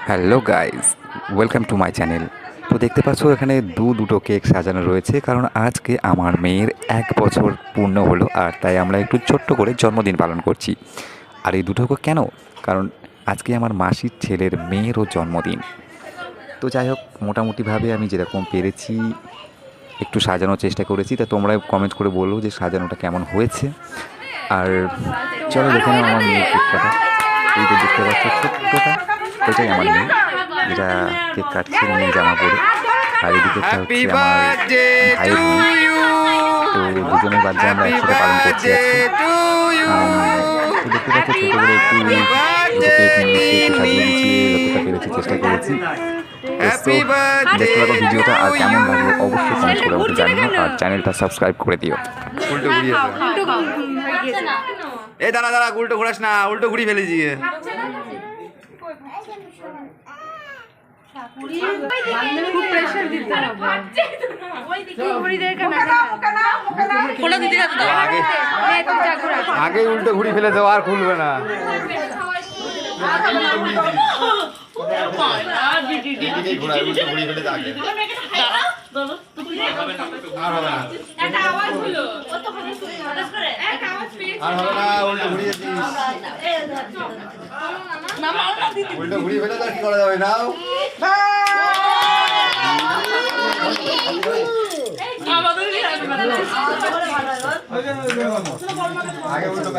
Hello guys, welcome to my channel. তো দেখতে পাচ্ছ এখানে দুটো কেক সাজানো রয়েছে, কারণ আজকে আমার মেয়ের 1 বছর পূর্ণ হলো, আর তাই আমরা একটু ছোট্ট করে জন্মদিন পালন করছি। আর এই দুটো কেন? কারণ আজকে আমার মাসির ছেলের মেয়েরও জন্মদিন। তো যাই হোক, মোটামুটিভাবে আমি যেরকম পেরেছি একটু সাজানোর চেষ্টা করেছি। তা তোমরা কমেন্ট করে বলো যে সাজানোটা কেমন হয়েছে। আর চলো দেখে নাও আমার মেয়ের কেক কাটা। এই যে দেখতে পাচ্ছ ছোট্টটা, এটাই আমার মেয়ে, যেটা কেক কাটছে নীল জামা পরে। আর এদিকে হচ্ছে আমার ভাইয়ের মেয়ে। তো দুজনের বার্থডে আমরা একসাথে পালন করছি আজকে। তো দেখতে পাচ্ছি ছোটো করে একটু দুটো কেক নিয়েছি, একটু সাজিয়ে গুছিয়ে যতটা পেরেছি চেষ্টা করেছি। দেখতে থাকো ভিডিওটা, আর কেমন লাগলো অবশ্যই কমেন্ট করে আমাকে জানিও, আর চ্যানেলটা সাবস্ক্রাইব করে দিও। উল্টো ঘুরিয়ে এই দাঁড়া দাঁড়া, উল্টো ঘোরাস না, উল্টো ঘুরি ফেলেছি। আগে উল্টো ঘুরি ফেলে দেওয়া, আর খুলবে না। উল্টো ঘুরিয়ে ফেলে তো কি করা যাবে না। আগে উল্টো